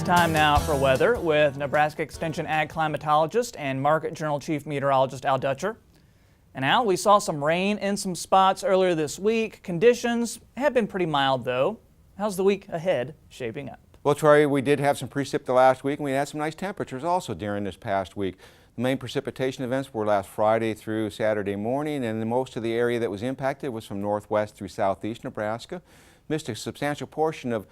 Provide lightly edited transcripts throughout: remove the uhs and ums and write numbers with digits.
It's time now for weather with Nebraska Extension Ag Climatologist and Market Journal Chief Meteorologist Al Dutcher. And Al, we saw some rain in some spots earlier this week. Conditions have been pretty mild though. How's the week ahead shaping up? Well, Troy, we did have some precip the last week, and we had some nice temperatures also during this past week. The main precipitation events were last Friday through Saturday morning, and most of the area that was impacted was from northwest through southeast Nebraska. Missed a substantial portion of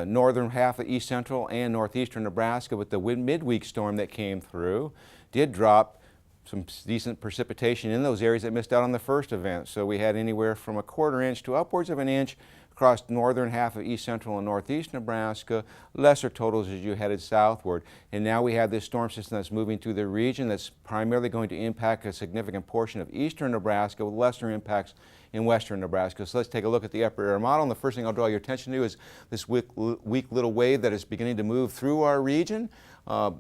northern half of east central and northeastern Nebraska with the midweek storm that came through. Did drop some decent precipitation in those areas that missed out on the first event. So we had anywhere from a quarter inch to upwards of an inch across northern half of east central and northeast Nebraska, lesser totals as you headed southward. And now we have this storm system that's moving through the region that's primarily going to impact a significant portion of eastern Nebraska with lesser impacts in western Nebraska. So let's take a look at the upper air model. And the first thing I'll draw your attention to is this weak little wave that is beginning to move through our region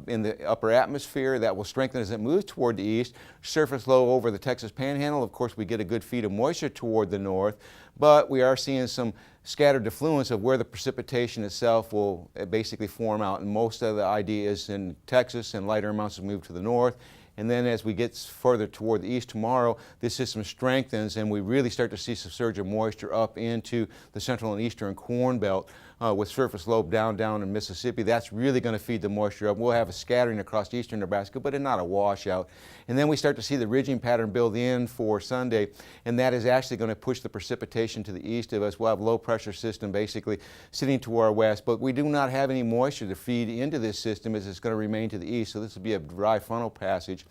in the upper atmosphere. That will strengthen as it moves toward the east. Surface low over the Texas Panhandle. Of course, we get a good feed of moisture toward the north, but we are seeing some scattered effluence of where the precipitation itself will basically form out. And most of the idea is in Texas, and lighter amounts will move to the north. And then as we get further toward the east tomorrow, this system strengthens and we really start to see some surge of moisture up into the central and eastern corn belt with surface low down in Mississippi. That's really going to feed the moisture up. We'll have a scattering across eastern Nebraska, but not a washout. And then we start to see the ridging pattern build in for Sunday, and that is actually going to push the precipitation to the east of us. We'll have low pressure system basically sitting to our west, but we do not have any moisture to feed into this system as it's going to remain to the east. So this will be a dry frontal passage.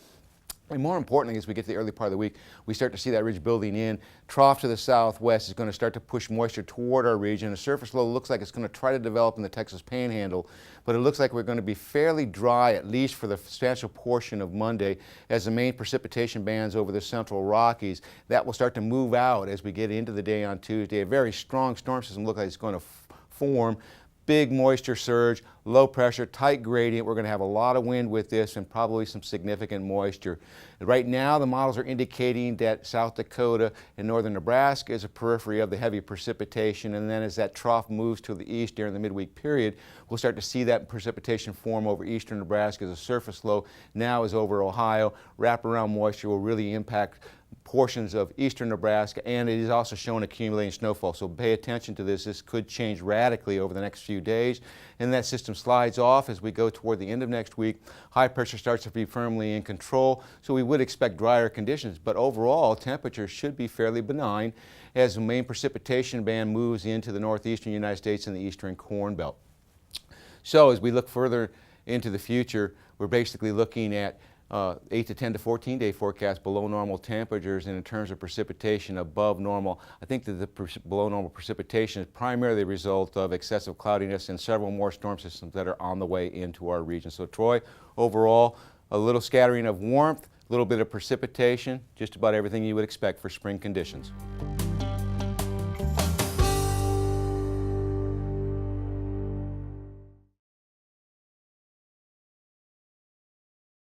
And more importantly, as we get to the early part of the week, we start to see that ridge building in. Trough to the southwest is going to start to push moisture toward our region. The surface low looks like it's going to try to develop in the Texas Panhandle, but it looks like we're going to be fairly dry, at least for the substantial portion of Monday, as the main precipitation bands over the central Rockies. That will start to move out as we get into the day on Tuesday. A very strong storm system looks like it's going to form. Big moisture surge, low pressure, tight gradient. We're going to have a lot of wind with this and probably some significant moisture. Right now the models are indicating that South Dakota and northern Nebraska is a periphery of the heavy precipitation, and then as that trough moves to the east during the midweek period, we'll start to see that precipitation form over eastern Nebraska as a surface low now is over Ohio. Wraparound moisture will really impact portions of eastern Nebraska, and it is also showing accumulating snowfall. So pay attention to this. This could change radically over the next few days, and that system slides off as we go toward the end of next week. High pressure starts to be firmly in control, so we would expect drier conditions, but overall temperatures should be fairly benign as the main precipitation band moves into the northeastern United States and the eastern Corn Belt. So as we look further into the future, we're basically looking at 8 to 10 to 14 day forecast below normal temperatures, and in terms of precipitation above normal. I think that the below normal precipitation is primarily the result of excessive cloudiness and several more storm systems that are on the way into our region. So Troy, overall, a little scattering of warmth, a little bit of precipitation, just about everything you would expect for spring conditions.